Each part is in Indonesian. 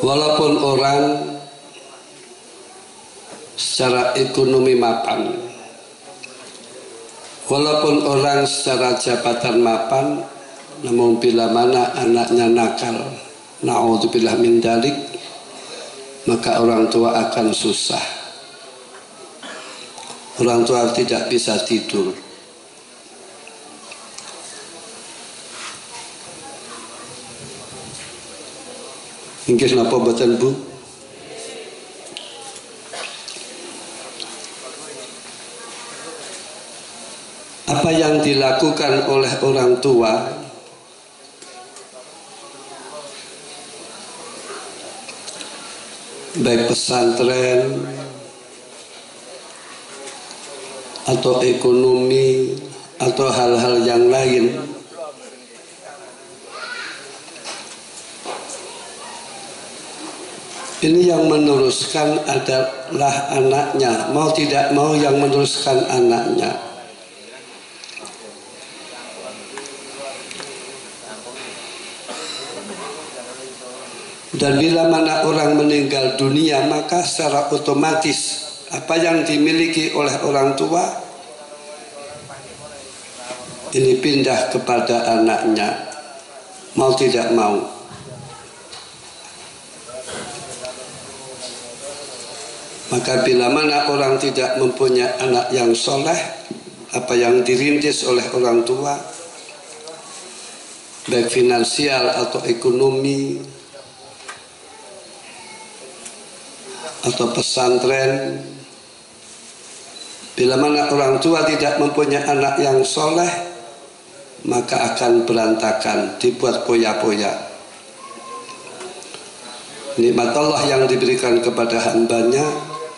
Walaupun orang secara ekonomi mapan, walaupun orang secara jabatan mapan, namun bila mana anaknya nakal, na'udzubillah min dzalik, maka orang tua akan susah. Orang tua tidak bisa tidur. Inggih napa mboten Bu? Apa yang dilakukan oleh orang tua baik pesantren atau ekonomi atau hal-hal yang lain, ini yang meneruskan adalah anaknya. Mau tidak mau yang meneruskan anaknya. Dan bila mana orang meninggal dunia, maka secara otomatis apa yang dimiliki oleh orang tua ini pindah kepada anaknya, mau tidak mau. Maka bila mana orang tidak mempunyai anak yang soleh, apa yang dirintis oleh orang tua, baik finansial atau ekonomi, atau pesantren, bila mana orang tua tidak mempunyai anak yang soleh, maka akan berantakan, dibuat poya-poya. Nikmat Allah yang diberikan kepada hambanya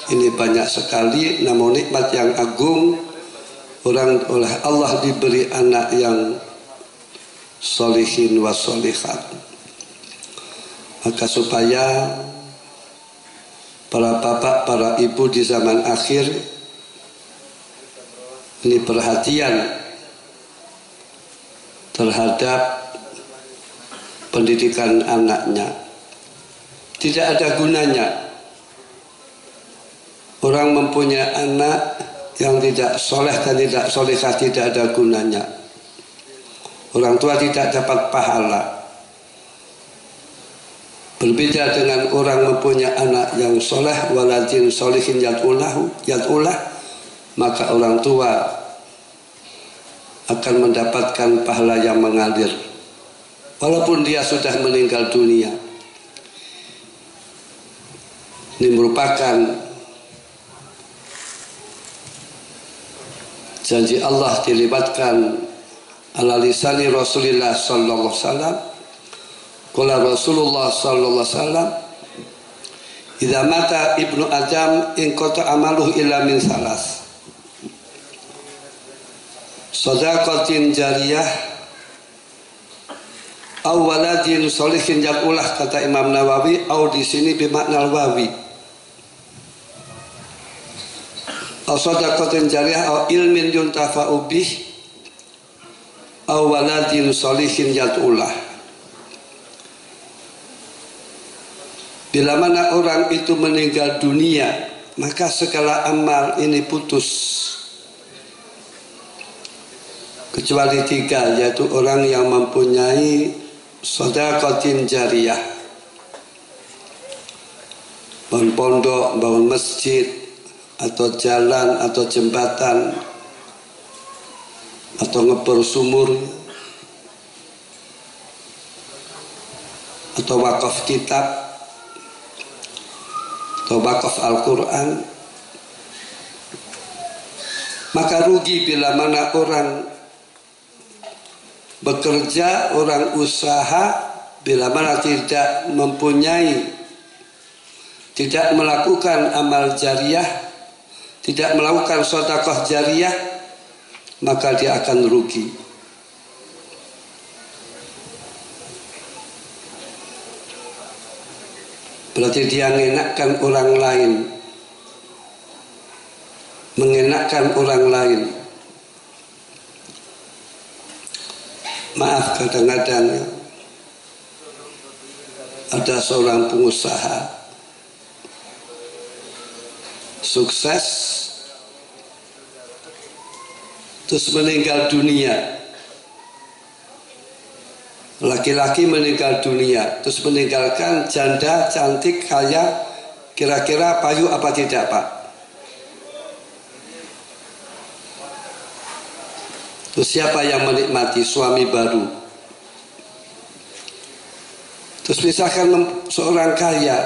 ini banyak sekali, namun nikmat yang agung, orang oleh Allah diberi anak yang solihin wa solihat. Maka supaya para bapak, para ibu di zaman akhir ini perhatian terhadap pendidikan anaknya. Tidak ada gunanya orang mempunyai anak yang tidak soleh dan tidak solehah, tidak ada gunanya. Orang tua tidak dapat pahala. Berbeda dengan orang mempunyai anak yang soleh, waladin solihin yad'ulah, maka orang tua akan mendapatkan pahala yang mengalir walaupun dia sudah meninggal dunia. Ini merupakan janji Allah dilibatkan ala lisani Rasulullah sallallahu alaihi wasallam. Qala Rasulullah sallallahu alaihi wasallam, idza mata ibnu Adam in qata amaluhu illa min salas, shadaqatin jariyah aw waladin sholihin yaqullah, kata Imam Nawawi, au di sini bermakna wawi, aw shadaqatin jariyah aw ilmin yuntafa'u bih aw waladin sholihin yaqullah. Bila mana orang itu meninggal dunia, maka segala amal ini putus. Kecuali 3, yaitu orang yang mempunyai shadaqatin jariyah, bangun pondok, bangun masjid, atau jalan, atau jembatan, atau ngebor sumur, atau wakaf kitab, atau wakaf Al-Quran. Maka rugi bila mana orang bekerja, orang usaha, bila mana tidak mempunyai, tidak melakukan amal jariyah, tidak melakukan sedekah jariyah, maka dia akan rugi. Berarti dia mengenakkan orang lain, mengenakkan orang lain. Maaf, kadang-kadang ada seorang pengusaha sukses terus meninggal dunia. Laki-laki meninggal dunia terus meninggalkan janda cantik kaya, kira-kira payu apa tidak, Pak? Terus siapa yang menikmati? Suami baru. Terus misalkan seorang kaya,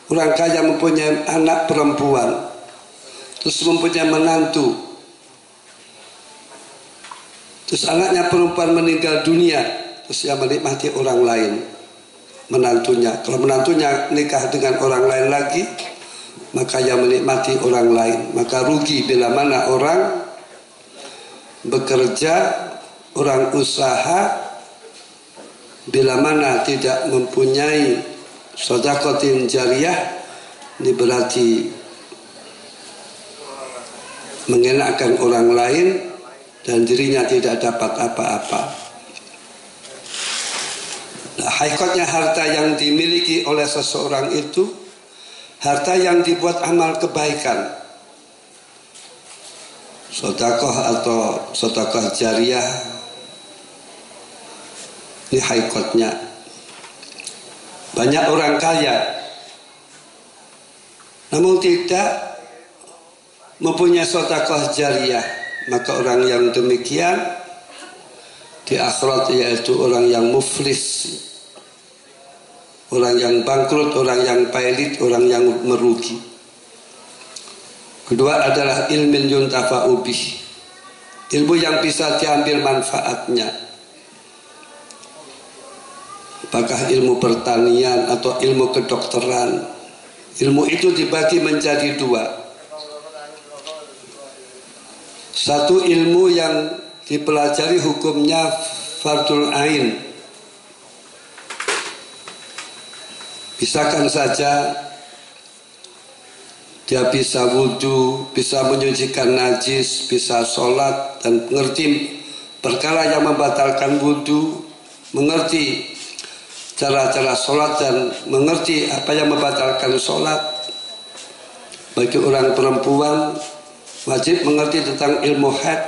orang kaya mempunyai anak perempuan, terus mempunyai menantu, terus anaknya perempuan meninggal dunia, terus yang menikmati orang lain, menantunya. Kalau menantunya nikah dengan orang lain lagi, maka yang menikmati orang lain. Maka rugi bila mana orang bekerja, orang usaha, bila mana tidak mempunyai sedekatin jariyah, ini berarti mengenakan orang lain dan dirinya tidak dapat apa-apa. Nah, hakikatnya harta yang dimiliki oleh seseorang itu harta yang dibuat amal kebaikan, sedekah atau sedekah jariyah. Ini hakikatnya. Banyak orang kaya namun tidak mempunyai sedekah jariyah, maka orang yang demikian di akhirat yaitu orang yang muflis, orang yang bangkrut, orang yang pailit, orang yang merugi. Kedua adalah ilmin yuntafa'u bih, ilmu yang bisa diambil manfaatnya. Apakah ilmu pertanian atau ilmu kedokteran? Ilmu itu dibagi menjadi dua. Satu ilmu yang dipelajari hukumnya fardul ain. Misalkan saja dia bisa wudhu, bisa menyucikan najis, bisa sholat dan mengerti perkara yang membatalkan wudhu, mengerti cara-cara sholat dan mengerti apa yang membatalkan sholat. Bagi orang perempuan wajib mengerti tentang ilmu haid.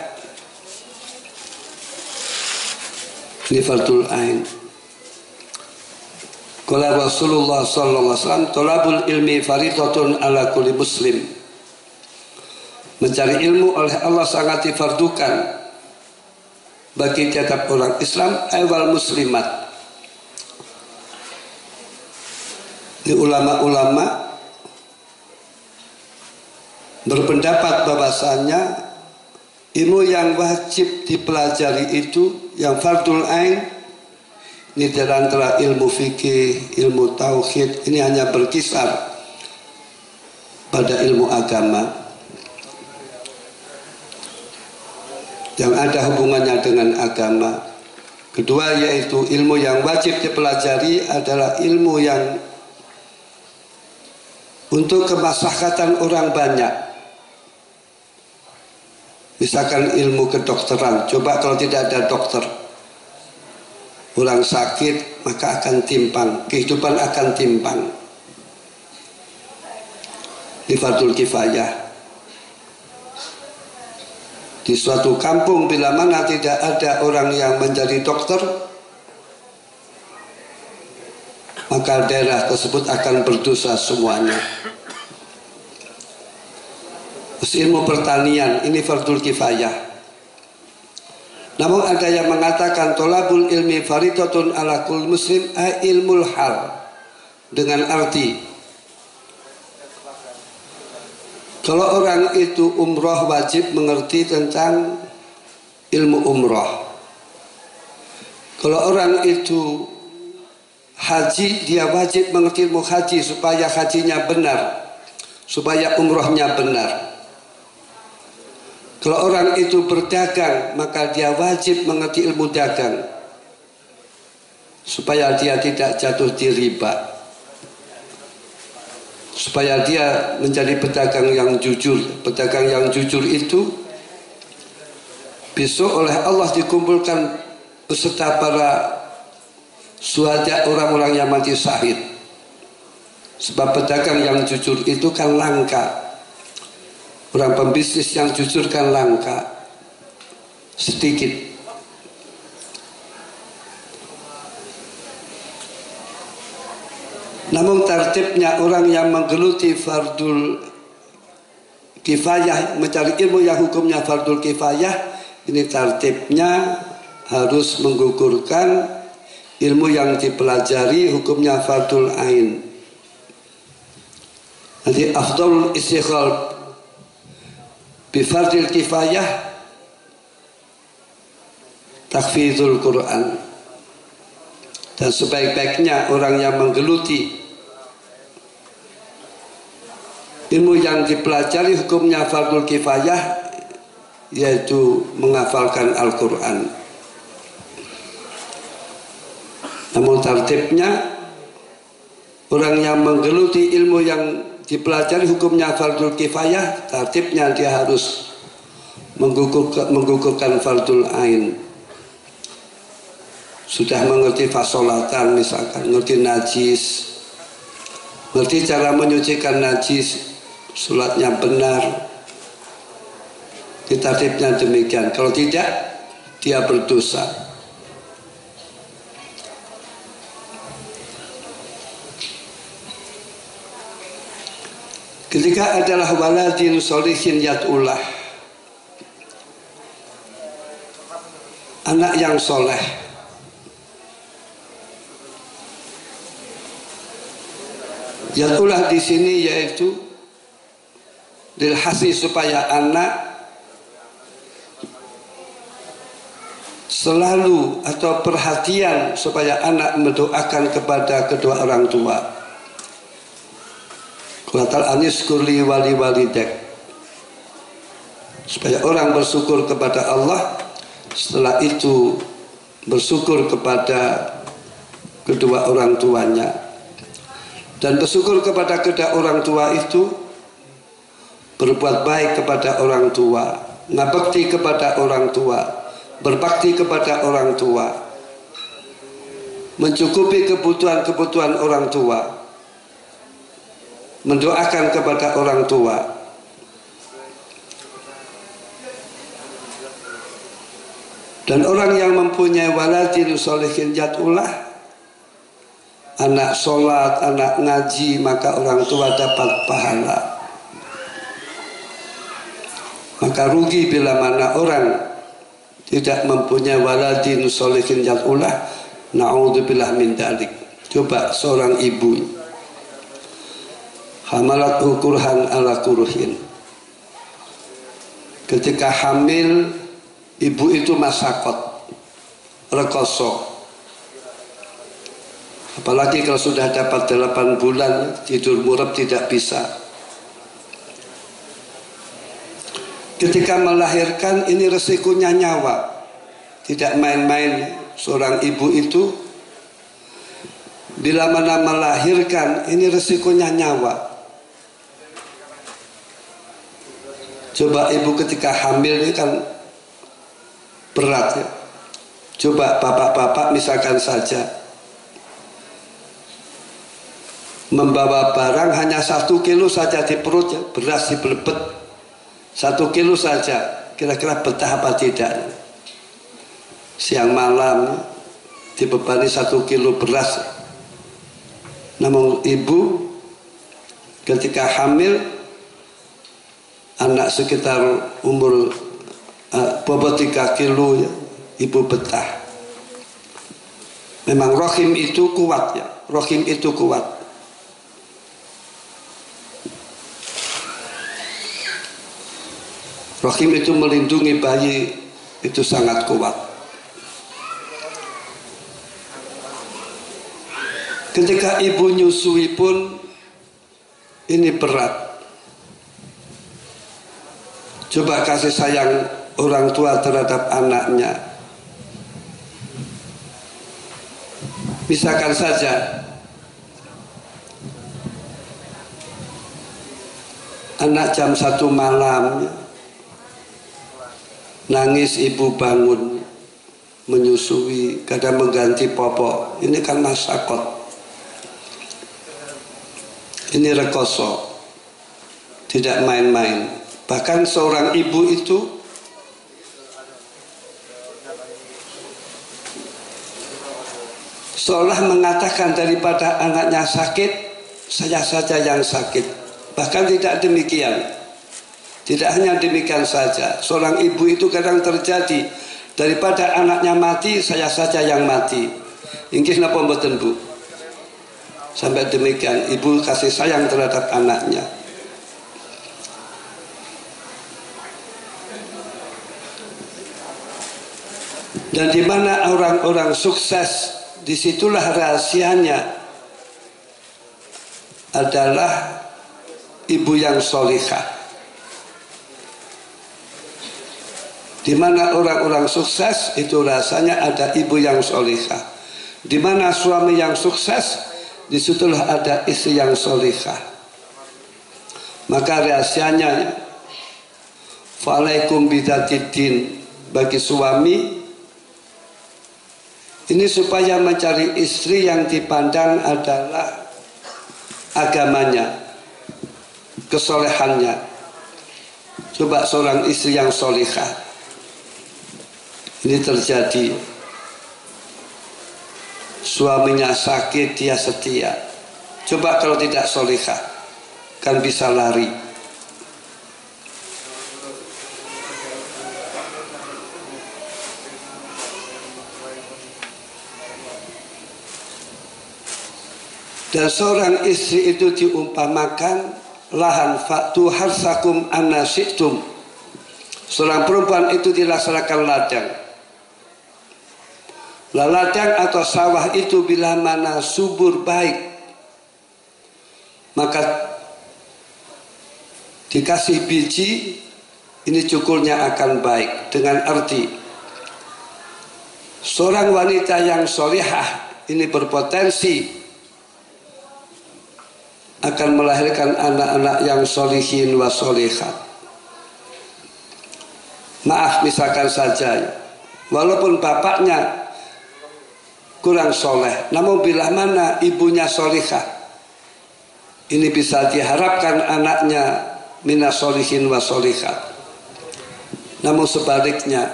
Ini fardul ain. Qala Rasulullah sallallahu alaihi wasallam, "Thalabul ilmi fardhatun ala kulli muslim." Mencari ilmu oleh Allah sangat difardukan bagi tiap orang Islam wal muslimat. Di ulama-ulama berpendapat bahwasanya ilmu yang wajib dipelajari itu yang fardul ain ini di antara ilmu fikih, ilmu tauhid, ini hanya berkisar pada ilmu agama yang ada hubungannya dengan agama. Kedua yaitu ilmu yang wajib dipelajari adalah ilmu yang untuk kemaslahatan orang banyak. Misalkan ilmu kedokteran, coba kalau tidak ada dokter, orang sakit maka akan timpang, kehidupan akan timpang. Ini fardul kifayah. Di suatu kampung bila mana tidak ada orang yang menjadi dokter, maka daerah tersebut akan berdosa semuanya. Terus ilmu pertanian ini fardul kifayah. Namun ada yang mengatakan tolabul ilmi faridatun ala kulli muslim ilmul hal, dengan arti kalau orang itu umroh wajib mengerti tentang ilmu umroh. Kalau orang itu haji, dia wajib mengerti ilmu haji supaya hajinya benar, supaya umrohnya benar. Kalau orang itu berdagang, maka dia wajib mengerti ilmu dagang supaya dia tidak jatuh di riba, supaya dia menjadi pedagang yang jujur. Pedagang yang jujur itu besok oleh Allah dikumpulkan beserta para Suhada orang-orang yang mati syahid. Sebab pedagang yang jujur itu kan langka. Orang pembisnis yang jujur kan langka. Sedikit. Namun tertibnya orang yang menggeluti fardul kifayah, mencari ilmu yang hukumnya fardul kifayah, ini tertibnya harus menggugurkan ilmu yang dipelajari hukumnya fardul ain. Nanti afdalul istighal bi fardil kifayah tahfizul Quran. Dan sebaik-baiknya orang yang menggeluti ilmu yang dipelajari hukumnya fardul kifayah, yaitu menghafalkan Al-Quran. Namun tertibnya orang yang menggeluti ilmu yang dipelajari hukumnya fardul kifayah, tertibnya dia harus menggugurkan fardul ain. Sudah mengerti fasolatan misalkan, ngerti najis, ngerti cara menyucikan najis, sholatnya benar, tertibnya demikian. Kalau tidak, dia berdosa. Ketika adalah waladin solihin yad'ullah, anak yang soleh, yad'ullah di sini yaitu dilhasi supaya anak selalu atau perhatian supaya anak mendoakan kepada kedua orang tua. Qatal anis kurli wali walidek, supaya orang bersyukur kepada Allah, setelah itu bersyukur kepada kedua orang tuanya. Dan bersyukur kepada kedua orang tua itu berbuat baik kepada orang tua, ngabekti kepada orang tua, berbakti kepada orang tua, mencukupi kebutuhan-kebutuhan orang tua, mendoakan kepada orang tua. Dan orang yang mempunyai waladin sholihin yad'ullah, anak sholat, anak ngaji, maka orang tua dapat pahala. Maka rugi bila mana orang tidak mempunyai waladin sholihin yad'ullah. Na'udzubillah min dzalik. Coba seorang ibu hamalathu kurhan ala kurhin. Ketika hamil, ibu itu masakot, rekoso. Apalagi kalau sudah dapat 8 bulan, tidur murab tidak bisa. Ketika melahirkan, ini resikonya nyawa. Tidak main-main seorang ibu itu. Bila mana melahirkan, ini resikonya nyawa. Coba ibu ketika hamil ini kan berat ya. Coba bapak-bapak misalkan saja membawa barang hanya 1 kilo saja di perut ya, beras dibelebet 1 kilo saja, kira-kira betah apa tidak? Siang malam dibebani 1 kilo beras. Namun ibu ketika hamil, anak sekitar umur bobot 3 kilo ya, ibu betah. Memang rahim itu kuat ya, rahim itu kuat. Rahim itu melindungi bayi, itu sangat kuat. Ketika ibu nyusui pun ini berat. Coba kasih sayang orang tua terhadap anaknya. Misalkan saja anak jam 1 malam nangis, ibu bangun, menyusui, kadang mengganti popok. Ini kan masyakot. Ini rekoso, tidak main-main. Bahkan seorang ibu itu seolah mengatakan daripada anaknya sakit, saya saja yang sakit. Bahkan tidak demikian. Tidak hanya demikian saja. Seorang ibu itu kadang terjadi, daripada anaknya mati, saya saja yang mati. Inggih napa mboten Bu? Sampai demikian ibu kasih sayang terhadap anaknya. Dan di mana orang-orang sukses, disitulah rahasianya adalah ibu yang solihah. Di mana orang-orang sukses itu rasanya ada ibu yang solihah. Di mana suami yang sukses, disitulah ada istri yang solihah. Maka rahasianya fa'alaikum bidzatiddin, bagi suami ini supaya mencari istri yang dipandang adalah agamanya, kesolehannya. Coba seorang istri yang solihah, ini terjadi. Suaminya sakit, dia setia. Coba kalau tidak solihah, kan bisa lari. Dan seorang istri itu diumpamakan lahan fa'tu harsakum anna syi'tum. Seorang perempuan itu dilaksanakan ladang. Ladang atau sawah itu bila mana subur baik, maka dikasih biji, ini cukurnya akan baik. Dengan arti seorang wanita yang solihah ini berpotensi akan melahirkan anak-anak yang solihin wa solihat. Maaf, misalkan saja, walaupun bapaknya kurang soleh, namun bila mana ibunya solihah, ini bisa diharapkan anaknya minas solihin wa solihat. Namun sebaliknya,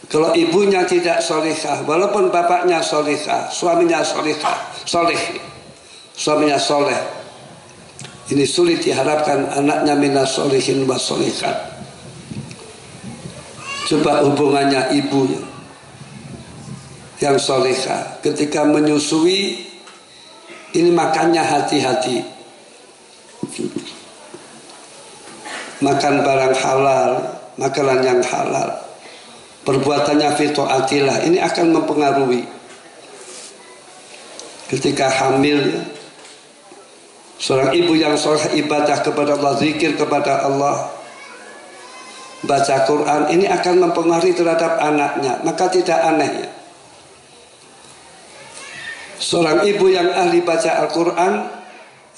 kalau ibunya tidak solihah, walaupun bapaknya solihah, suaminya solihah, suaminya soleh, ini sulit diharapkan anaknya minas solihin wa solihat. Coba hubungannya ibunya yang solehah ketika menyusui, ini makannya hati-hati, makan barang halal, makanan yang halal, perbuatannya fi taatillah, ini akan mempengaruhi ketika hamil. Seorang ibu yang soleh ibadah kepada Allah, zikir kepada Allah, baca Quran, ini akan mempengaruhi terhadap anaknya. Maka tidak aneh ya, seorang ibu yang ahli baca Al-Quran,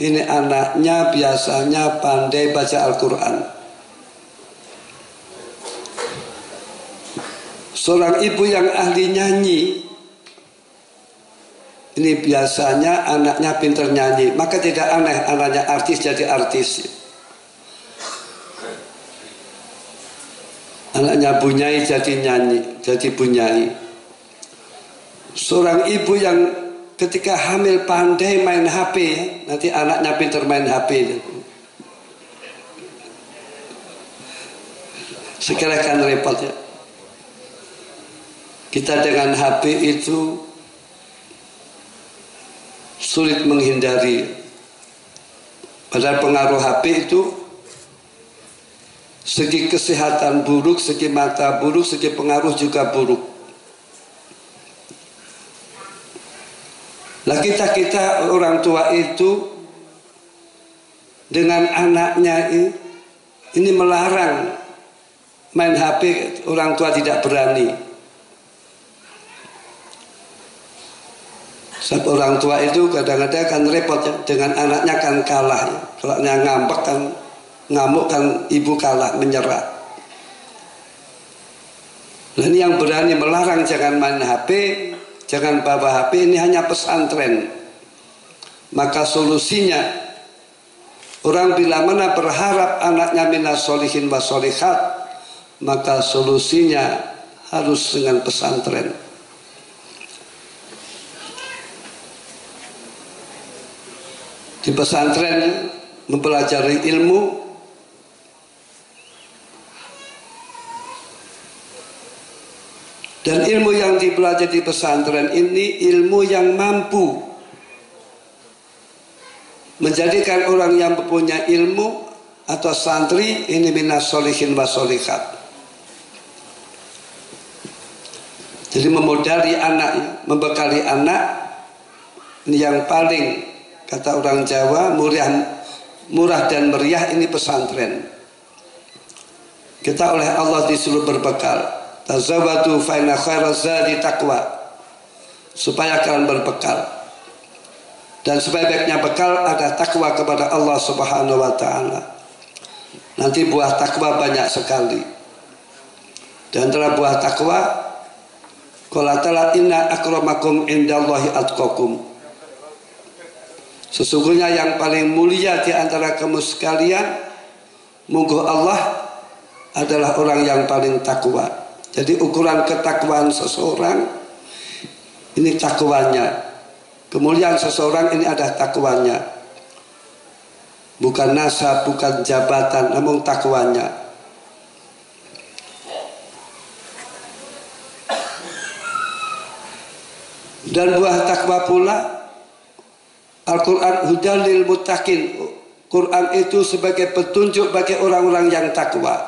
ini anaknya biasanya pandai baca Al-Quran. Seorang ibu yang ahli nyanyi, ini biasanya anaknya pintar nyanyi. Maka tidak aneh anaknya artis jadi artis. Anaknya bunyai jadi nyanyi, jadi bunyai. Seorang ibu yang ketika hamil pandai main HP, nanti anaknya pintar main HP. Sekarang kan repot ya. Kita dengan HP itu sulit menghindari. Padahal pengaruh HP itu segi kesehatan buruk, segi mata buruk, segi pengaruh juga buruk. Lah kita orang tua itu dengan anaknya ini melarang main HP, orang tua tidak berani. Sebab orang tua itu kadang-kadang kan repot ya, dengan anaknya kan kalah ya. Kalau ngambek kan, ngamuk kan, ibu kalah, menyerah. Dan yang berani melarang jangan main HP, jangan bawa HP, ini hanya pesantren. Maka solusinya, orang bila mana berharap anaknya minas solihin wa solihat, maka solusinya harus dengan pesantren. Di pesantren mempelajari ilmu, dan ilmu yang dipelajari di pesantren ini ilmu yang mampu menjadikan orang yang mempunyai ilmu atau santri ini minas solihin wa solihat. Jadi memodali anak, membekali anak, ini yang paling, kata orang Jawa, murah dan meriah ini pesantren. Kita oleh Allah disuruh berbekal. Tazawwadu fa inna khairaz zadi taqwa. Supaya kalian berbekal. Dan sebaik-baiknya bekal ada takwa kepada Allah Subhanahu wa ta'ala. Nanti buah takwa banyak sekali. Dan antara buah takwa, qala ta'ala inna akramakum indallahi atqakum. Sesungguhnya yang paling mulia di antara kamu sekalian, munggu Allah adalah orang yang paling takwa. Jadi ukuran ketakwaan seseorang ini takwanya. Kemuliaan seseorang ini adalah takwanya. Bukan nasab, bukan jabatan, namun takwanya. Dan buah takwa pula, Al-Quran hudal lil muttaqin. Quran itu sebagai petunjuk bagi orang-orang yang takwa.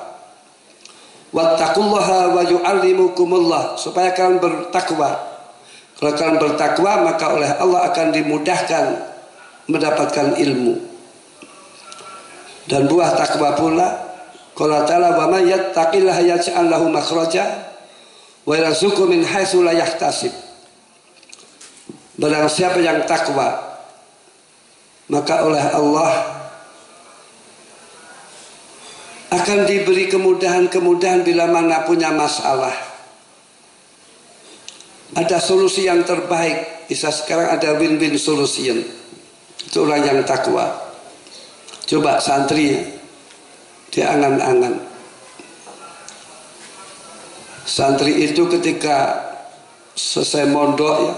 Wattaqullaha wa yu'allimukumullah, supaya kalian bertakwa. Kalau kalian bertakwa, maka oleh Allah akan dimudahkan mendapatkan ilmu. Dan buah takwa pula, qala ta'ala wa may yattaqillaha yaj'al lahu makhraja wa yarzuqhu min haitsu la yahtasib. Barang siapa yang takwa, maka oleh Allah akan diberi kemudahan-kemudahan bila mana punya masalah. Ada solusi yang terbaik. Bisa sekarang ada win-win solution. Itu orang yang takwa. Coba santri dia angan-angan. Santri itu ketika selesai mondok ya,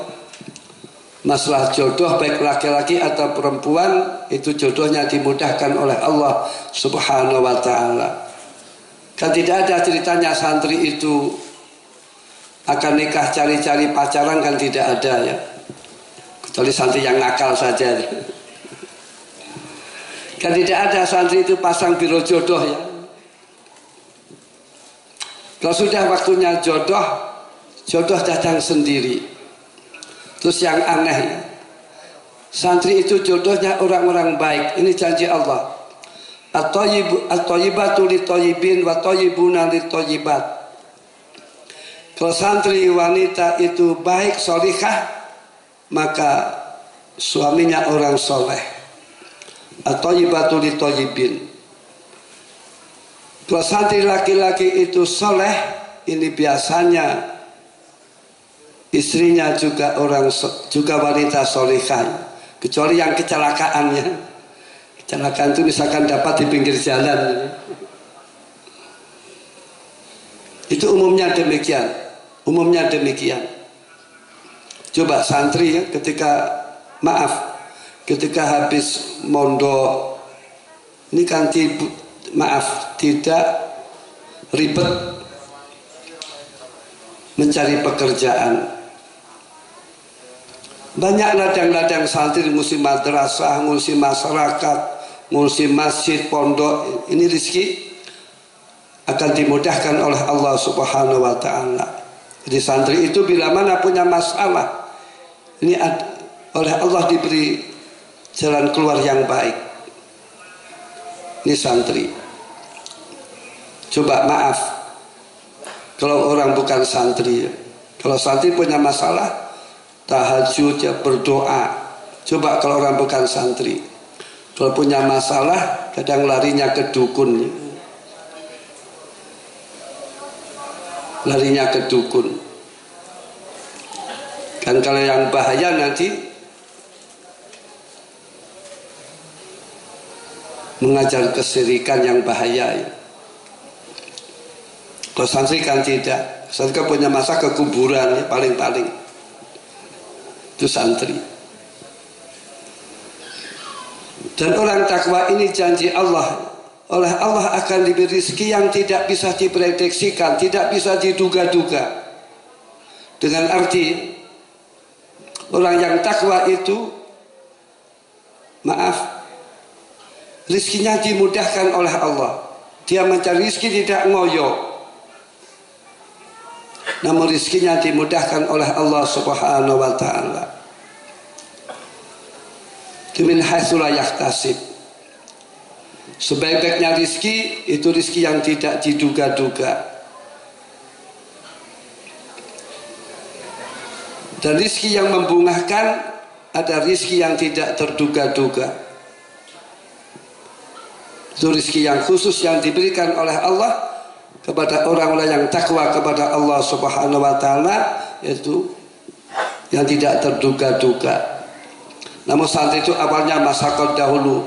masalah jodoh baik laki-laki atau perempuan, itu jodohnya dimudahkan oleh Allah Subhanahu wa ta'ala. Kan tidak ada ceritanya santri itu akan nikah cari-cari pacaran, kan tidak ada ya. Kecuali santri yang nakal saja. Kan tidak ada santri itu pasang biro jodoh ya. Kalau sudah waktunya jodoh, jodoh datang sendiri. Terus yang aneh, santri itu jodohnya orang-orang baik. Ini janji Allah. At-thayyibatu lit-thayyibin wa thayyibuna lit-thayyibat. Kalau santri wanita itu baik, solihah, maka suaminya orang soleh. At-thayyibatu lit-thayyibin. Kalau santri laki-laki itu soleh, ini biasanya istrinya juga wanita solihah. Kecuali yang kecelakaannya. Kecelakaan itu misalkan dapat di pinggir jalan. Itu umumnya demikian. Umumnya demikian. Coba santri ya, ketika habis mondok, ini kan tidak ribet mencari pekerjaan. Banyak ladang-ladang santri ngurusi madrasah, ngurusi masyarakat, ngurusi masjid, pondok. Ini rezeki akan dimudahkan oleh Allah Subhanahu wa ta'ala. Jadi santri itu bila mana punya masalah, ini oleh Allah diberi jalan keluar yang baik. Ini santri. Coba maaf, kalau orang bukan santri, kalau santri punya masalah, tahajud ya, berdoa. Coba kalau orang bukan santri, kalau punya masalah, kadang larinya ke dukun. larinya ke dukun. Kan kalau yang bahaya nanti mengajar kesirikan yang bahaya ya. Kalau santri kan tidak, santri kan punya masa ke kuburan ya, paling-paling itu santri. Dan orang takwa ini janji Allah, oleh Allah akan diberi rezeki yang tidak bisa diprediksikan, tidak bisa diduga-duga. Dengan arti orang yang takwa itu, maaf, rezekinya dimudahkan oleh Allah. Dia mencari rezeki tidak ngoyo, namun rezekinya dimudahkan oleh Allah Subhanahu wa ta'ala. Min haitsu la yahtasib. Sebaik-baiknya rezeki itu rezeki yang tidak diduga-duga. Dan rezeki yang membungahkan ada rezeki yang tidak terduga-duga. Itu rezeki yang khusus yang diberikan oleh Allah kepada orang-orang yang takwa kepada Allah Subhanahu wa ta'ala, yaitu yang tidak terduga-duga. Namun santri itu awalnya masyarakat dahulu.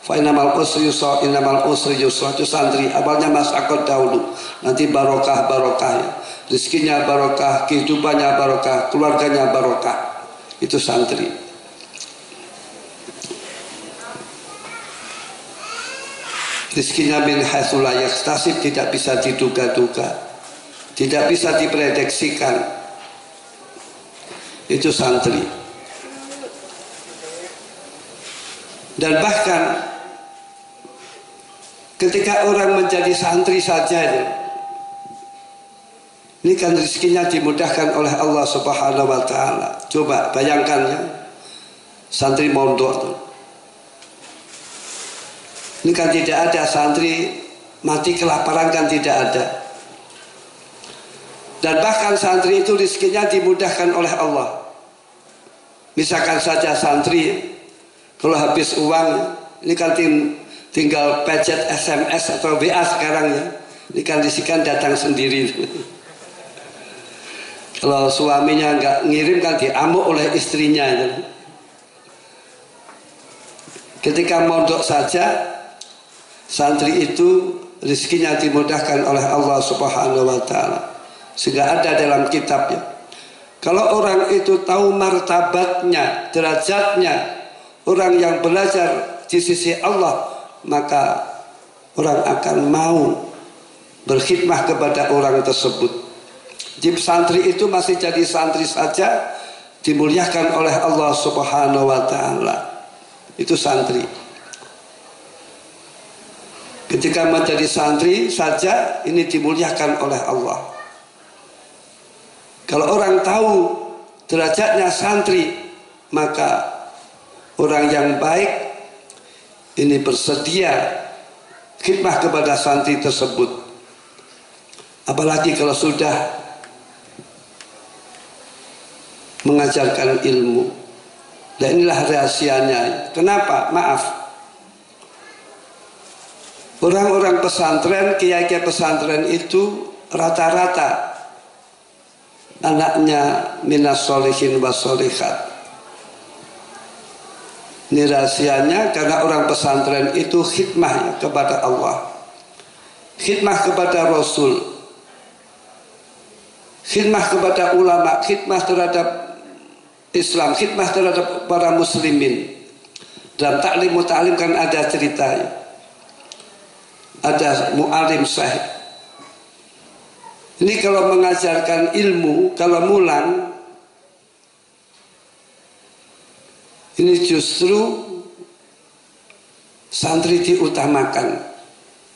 Fa innamal usri yusra, innamal usri yusra. Itu santri awalnya masyarakat dahulu. Nanti barokah ya. Rezekinya barokah, kehidupannya barokah, keluarganya barokah. Itu santri. Rezekinya min haitsu la yahtasib, tidak bisa diduga-duga, tidak bisa diprediksikan. Itu santri. Dan bahkan ketika orang menjadi santri saja, ini kan rezekinya dimudahkan oleh Allah Subhanahu wa ta'ala. Coba bayangkan ya, santri mondok tuh. Ini kan tidak ada santri mati kelaparan, kan tidak ada. Dan bahkan santri itu rezekinya dimudahkan oleh Allah. Misalkan saja santri kalau habis uang, ini kan tinggal pencet SMS atau WA sekarang ya. Ini kan rezekinya datang sendiri. Kalau suaminya nggak ngirim kan diamuk oleh istrinya. Ketika mondok saja, santri itu rezekinya dimudahkan oleh Allah Subhanahu wa ta'ala. Sehingga ada dalam kitabnya, kalau orang itu tahu martabatnya, derajatnya orang yang belajar di sisi Allah, maka orang akan mau berkhidmah kepada orang tersebut. Jadi santri itu masih jadi santri saja dimuliakan oleh Allah Subhanahu wa ta'ala. Itu santri. Ketika menjadi santri saja ini dimuliakan oleh Allah. Kalau orang tahu derajatnya santri, maka orang yang baik ini bersedia khidmah kepada santri tersebut. Apalagi kalau sudah mengajarkan ilmu. Dan inilah rahasianya. Kenapa? Maaf, orang-orang pesantren, kiai-kiai pesantren itu rata-rata anaknya minas sholihin was sholihat. Ini rahasianya karena orang pesantren itu khidmah kepada Allah, khidmah kepada Rasul, khidmah kepada ulama, khidmah terhadap Islam, khidmah terhadap para muslimin. Dalam taklim kan ada cerita, ada mu'alim syekh. Ini kalau mengajarkan ilmu, kalau mulang, ini justru santri diutamakan.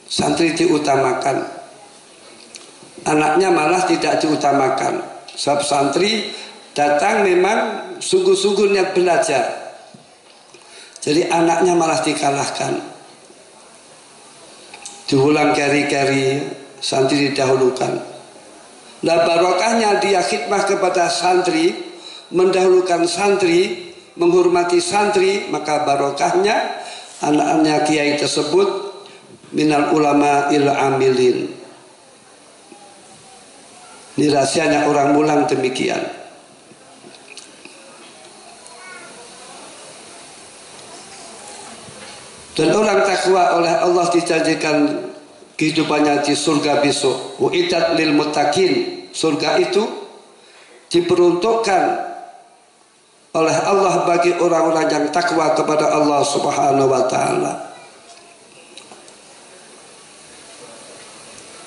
Santri diutamakan. Anaknya malah tidak diutamakan. Sebab santri datang memang sungguh-sungguh niat belajar. Jadi anaknya malah dikalahkan. Diulang keri-keri, santri didahulukan. Nah barokahnya dia khidmah kepada santri, mendahulukan santri, menghormati santri, maka barokahnya anak-anaknya kiai tersebut minal ulama il amilin. Ini rahasianya orang mulang demikian. Dan orang takwa oleh Allah dijanjikan kehidupannya di surga besok. Uiddat lil muttaqin. Surga itu diperuntukkan oleh Allah bagi orang-orang yang takwa kepada Allah Subhanahu wa taala.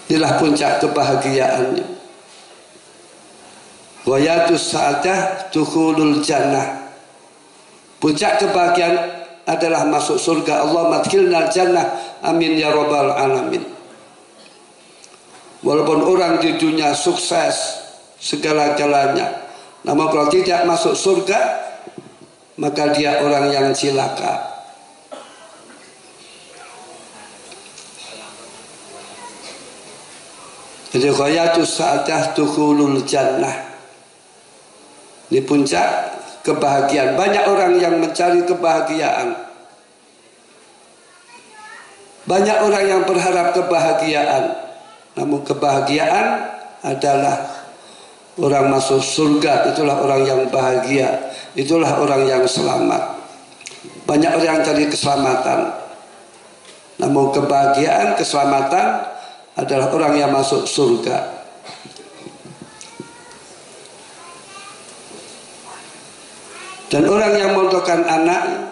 Inilah puncak kebahagiaannya. Ghayatus sa'adah dukhulul jannah. Puncak kebahagiaan adalah masuk surga. Allah madkhilnal jannah, amin ya rabbal alamin. Walaupun orang di dunia sukses segala-galanya, namun kalau tidak masuk surga, maka dia orang yang cilaka. Jadi ghayatus sa'adah dukhulul jannah. Ini puncak kebahagiaan. Banyak orang yang mencari kebahagiaan. Banyak orang yang berharap kebahagiaan. Namun kebahagiaan adalah orang masuk surga. Itulah orang yang bahagia. Itulah orang yang selamat. Banyak orang yang cari keselamatan. Namun kebahagiaan, keselamatan adalah orang yang masuk surga. Dan orang yang membutuhkan anak,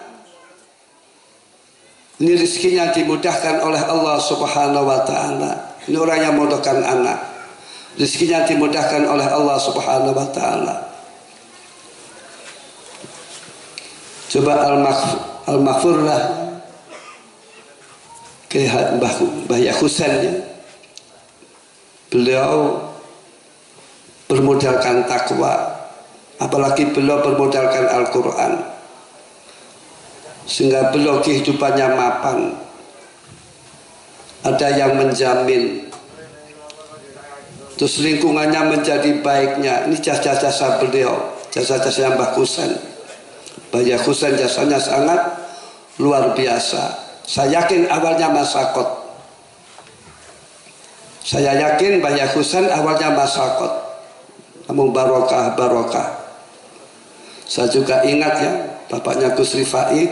ini rezekinya dimudahkan oleh Allah Subhanahu wa taala. Ini orang yang membutuhkan anak, rezekinya dimudahkan oleh Allah Subhanahu wa taala. Coba Al-Maghfurlah ke Mbah Yahusen ya. Beliau bermodalkan takwa, apalagi beliau bermodalkan Al-Quran, sehingga beliau kehidupannya mapan. Ada yang menjamin, terus lingkungannya menjadi baiknya. Ini jasa-jasa beliau, jasa-jasa Mbah Husain. Mbah Husain jasanya sangat luar biasa. Saya yakin awalnya masakot. Saya yakin Mbah Husain awalnya masakot, namun barokah. Saya juga ingat ya, bapaknya Gus Rifai,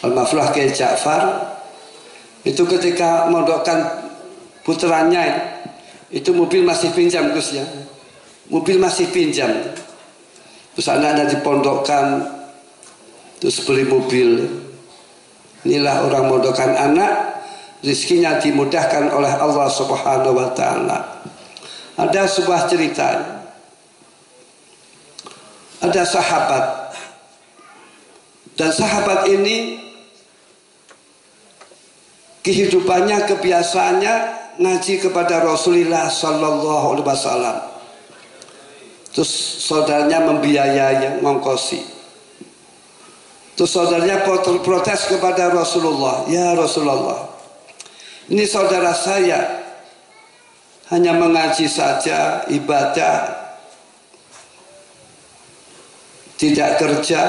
Al-Maflah Kiai Ja'far, itu ketika mondokkan putranya, itu mobil masih pinjam Gus ya, mobil masih pinjam. Terus anaknya dipondokkan, terus beli mobil. Inilah orang mondokkan anak, rezekinya dimudahkan oleh Allah Subhanahu wa taala. Ada sebuah cerita. Ada sahabat, dan sahabat ini kehidupannya, kebiasaannya ngaji kepada Rasulullah Sallallahu Alaihi Wasallam. Terus saudaranya membiayai, ngongkosi. Terus saudaranya protes kepada Rasulullah, ya Rasulullah, ini saudara saya hanya mengaji saja, ibadah, tidak kerja.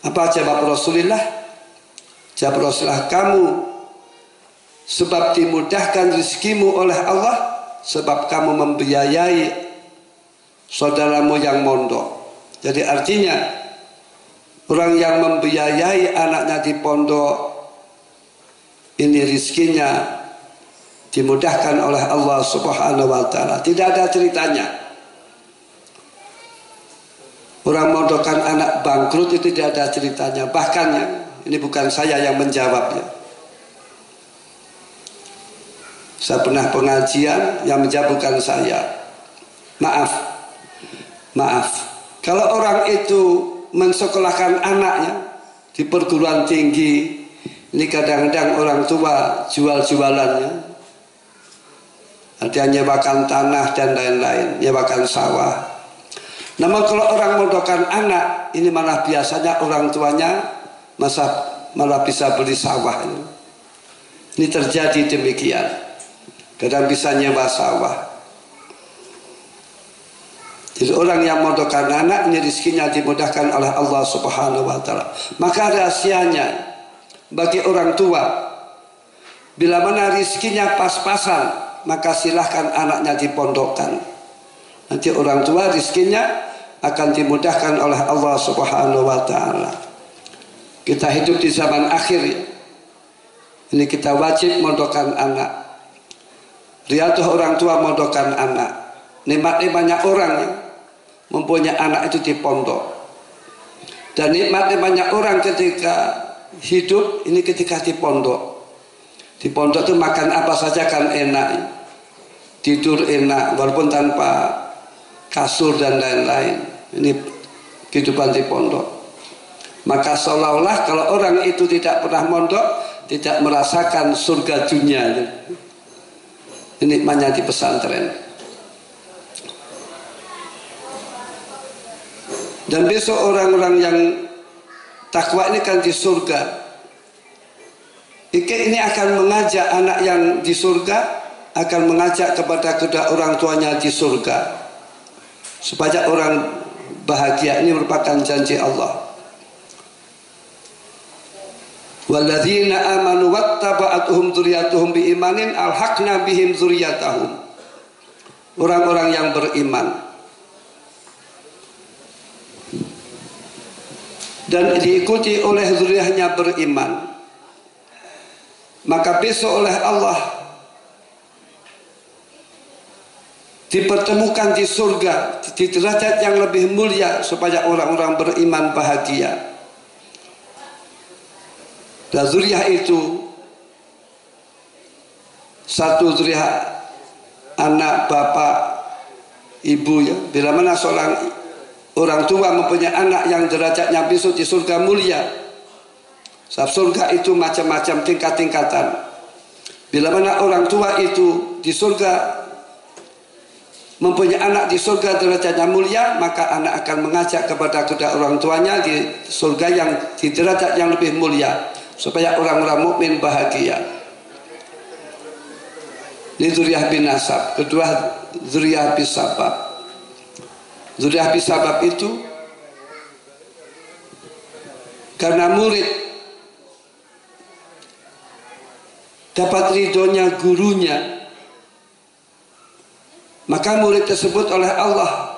Apa jawab Rasulullah? Jawab Rasulullah, kamu sebab dimudahkan rezekimu oleh Allah, sebab kamu membiayai saudaramu yang mondok. Jadi artinya orang yang membiayai anaknya di pondok, ini rezekinya dimudahkan oleh Allah Subhanahu wa taala. Tidak ada ceritanya orang mondokkan anak bangkrut, itu tidak ada ceritanya. Bahkan ya, ini bukan saya yang menjawabnya. Saya pernah pengajian, yang menjawab bukan saya. Maaf. Kalau orang itu mensekolahkan anaknya di perguruan tinggi, ini kadang-kadang orang tua jual-jualannya. Ada nyewakan tanah dan lain-lain, nyewakan sawah. Namun kalau orang mondokkan anak, ini malah biasanya orang tuanya malah bisa beli sawah. Ini terjadi demikian. Kadang bisa nyewa sawah. Jadi orang yang mondokkan anak, ini rezekinya dimudahkan oleh Allah Subhanahu wa taala. Maka rahasianya bagi orang tua, bila mana rezekinya pas-pasan, maka silahkan anaknya dipondokkan. Nanti orang tua rizkinya akan dimudahkan oleh Allah Subhanahu wa ta'ala. Kita hidup di zaman akhir ya. Ini kita wajib mondokan anak. Riyadhah orang tua mondokan anak. Nikmatnya banyak orang ya, mempunyai anak itu di pondok. Dan nikmatnya banyak orang ketika hidup ini ketika di pondok. Di pondok itu makan apa saja kan enak, tidur enak walaupun tanpa kasur dan lain-lain. Ini kehidupan di pondok. Maka seolah-olah kalau orang itu tidak pernah mondok, tidak merasakan surga dunia. Ini nikmatnya di pesantren. Dan besok orang-orang yang takwa ini kan di surga. Ini akan mengajak anak yang di surga, akan mengajak kepada kedua orang tuanya di surga, supaya orang bahagia. Ini merupakan janji Allah. Walladzina amanu wattaba'atuhum dzurriyyatuhum biimanin alhaqna bihim dzurriyyatahum. Orang-orang yang beriman dan diikuti oleh zuriyahnya beriman, maka besok oleh Allah dipertemukan di surga di derajat yang lebih mulia supaya orang-orang beriman bahagia. Dan zuriyah itu satu zuriyah anak, bapak, ibu ya. Bila mana seorang orang tua mempunyai anak yang derajatnya besok di surga mulia. Sebab surga itu macam-macam tingkat-tingkatan. Bila mana orang tua itu di surga mempunyai anak di surga derajatnya mulia, maka anak akan mengajak kepada kedua orang tuanya di surga yang di derajat yang lebih mulia, supaya orang-orang mukmin bahagia. Ini zuriyah bin nasab. Kedua zuriyah bin sabab. Zuriyah bin sabab itu karena murid dapat ridhonya gurunya, maka murid tersebut oleh Allah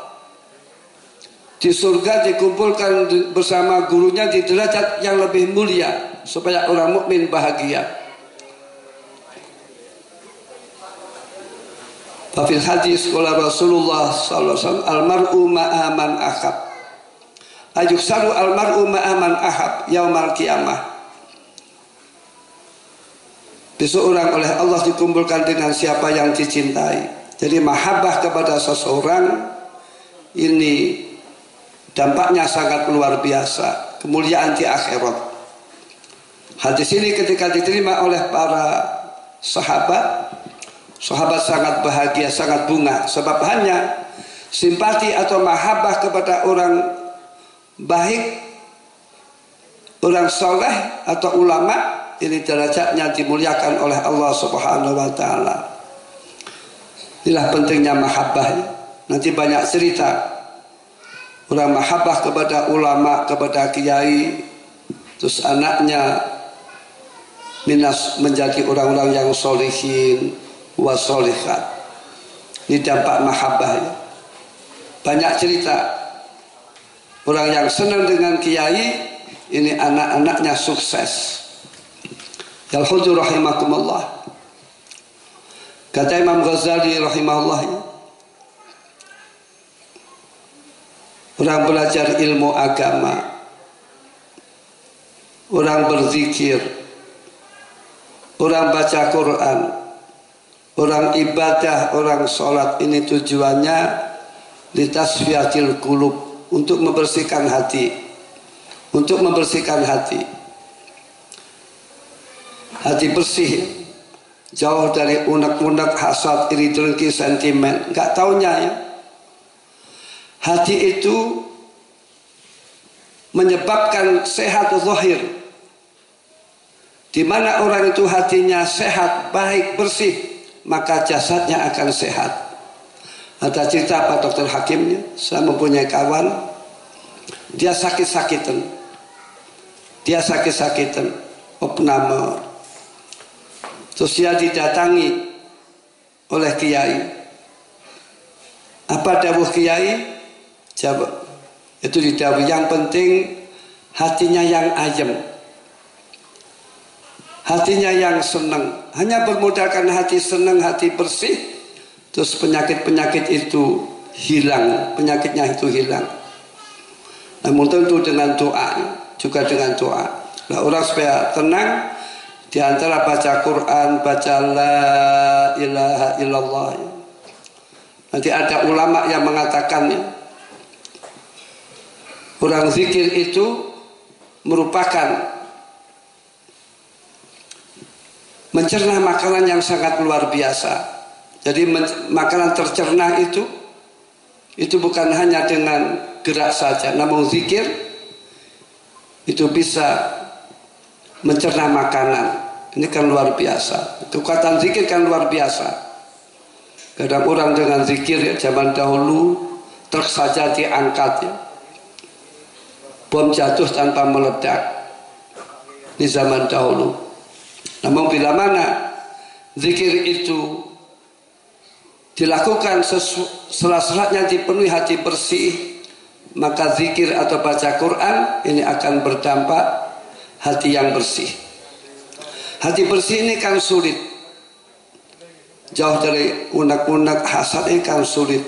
di surga dikumpulkan bersama gurunya di derajat yang lebih mulia, supaya orang mukmin bahagia. Fil hadis qala Rasulullah sallallahu alaihi wasallam almar'u ma'a man ahab. Ayuksaru almar'u ma'a man ahab yaumal qiyamah. Besok orang oleh Allah dikumpulkan dengan siapa yang dicintai. Jadi mahabbah kepada seseorang ini dampaknya sangat luar biasa, kemuliaan di akhirat. Hadis ini ketika diterima oleh para sahabat, sahabat sangat bahagia, sangat bunga, sebab hanya simpati atau mahabbah kepada orang baik, orang soleh atau ulama, ini derajatnya dimuliakan oleh Allah Subhanahu wa ta'ala. Inilah pentingnya mahabbah. Nanti banyak cerita orang mahabbah kepada ulama, kepada kiai, terus anaknya menjadi orang-orang yang solihin wasolihat. Ini dampak mahabbah ya. Banyak cerita orang yang senang dengan kiai, ini anak-anaknya sukses. Al-Hudur rahimakumullah. Kata Imam Ghazali rahimahullah ya, orang belajar ilmu agama, orang berzikir, orang baca Quran, orang ibadah, orang sholat, ini tujuannya litasfiyatil qulub, untuk membersihkan hati, untuk membersihkan hati. Hati bersih, jauh dari unek-unek, hasad, iri dengki, sentimen. Enggak taunya ya, hati itu menyebabkan sehat zahir. Di mana orang itu hatinya sehat, baik, bersih, maka jasadnya akan sehat. Ada cerita Pak Dr. Hakimnya, saya mempunyai kawan, dia sakit-sakitan, opname. Terus dia didatangi oleh kiai. Apa dawuh kiai? Jawab, itu didawuh yang penting hatinya yang ayem, hatinya yang senang. Hanya bermodalkan hati senang, hati bersih, terus penyakit-penyakit itu hilang, penyakitnya itu hilang. Namun tentu dengan doa, juga dengan doa. Nah, orang supaya tenang, di antara baca Quran, baca la ilaha illallah. Nanti ada ulama yang mengatakan orang zikir itu merupakan mencerna makanan yang sangat luar biasa. Jadi makanan tercerna itu bukan hanya dengan gerak saja, namun zikir itu bisa mencerna makanan. Ini kan luar biasa. Kekuatan zikir kan luar biasa. Kadang orang dengan zikir ya, zaman dahulu truk saja diangkat ya. Bom jatuh tanpa meledak di zaman dahulu. Namun bila mana zikir itu dilakukan selat-selatnya dipenuhi hati bersih, maka zikir atau baca Quran ini akan berdampak hati yang bersih. Hati bersih ini kan sulit, jauh dari unek-unek hasad ini kan sulit.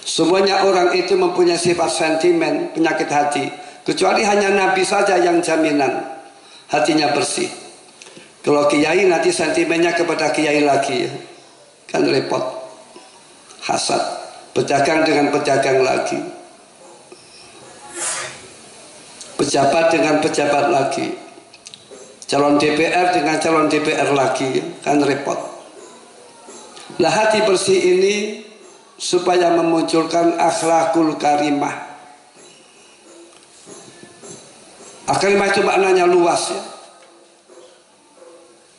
Semuanya orang itu mempunyai sifat sentimen, penyakit hati, kecuali hanya Nabi saja yang jaminan hatinya bersih. Kalau kiai nanti sentimennya kepada kiai lagi ya. Kan repot. Hasad, pedagang dengan pedagang lagi, pejabat dengan pejabat lagi, calon DPR dengan calon DPR lagi, kan repot. Lah hati bersih ini supaya memunculkan akhlakul karimah. Karimah itu maknanya luas ya.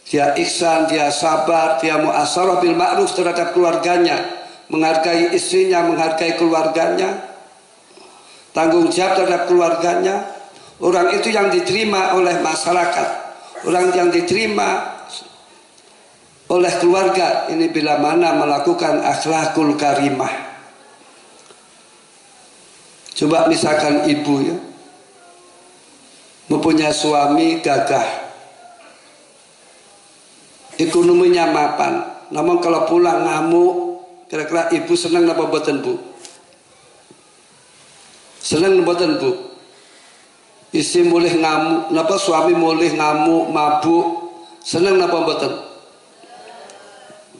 Dia ihsan, dia sabar, dia mu'asarah bil ma'ruf terhadap keluarganya, menghargai istrinya, menghargai keluarganya, tanggung jawab terhadap keluarganya. Orang itu yang diterima oleh masyarakat, orang yang diterima oleh keluarga ini bila mana melakukan akhlakul karimah. Coba misalkan ibu ya, mempunyai suami gagah, ekonominya mapan, namun kalau pulang ngamuk, kira-kira ibu senang apa mboten Bu? Senang mboten Bu? Istri mulih ngamuk, napa suami mulih ngamuk, mabuk, senang napa mboten?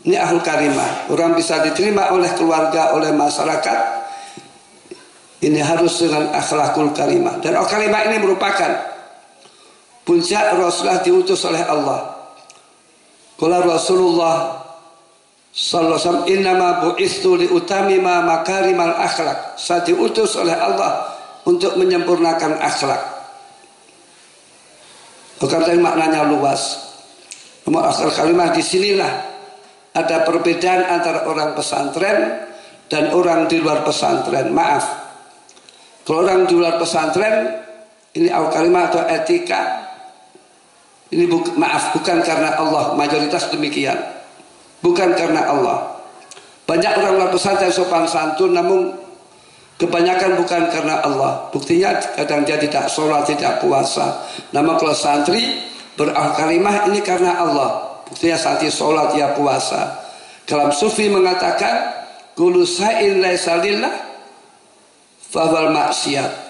Ini akhlak karimah. Orang bisa diterima oleh keluarga, oleh masyarakat. Ini harus dengan akhlakul karimah. Dan akhlak karimah ini merupakan puncak Rasulullah diutus oleh Allah. Qala Rasulullah sallallahu alaihi wasallam, innama bu'istu li utamima makarimal akhlak. Saya diutus oleh Allah untuk menyempurnakan akhlak. Bukan maknanya luas. Namun akhlak karimah disinilah ada perbedaan antara orang pesantren dan orang di luar pesantren. Maaf, kalau orang di luar pesantren ini al-kalimah atau etika ini bukan karena Allah, mayoritas demikian, bukan karena Allah. Banyak orang luar pesantren sopan santun, namun kebanyakan bukan karena Allah. Buktinya kadang dia tidak sholat, tidak puasa. Namun kalau santri beral-kalimah ini karena Allah. Buktinya santri sholat, ya puasa. Kalam sufi mengatakan kullu sa'in laisa lillah fahwal maksiat.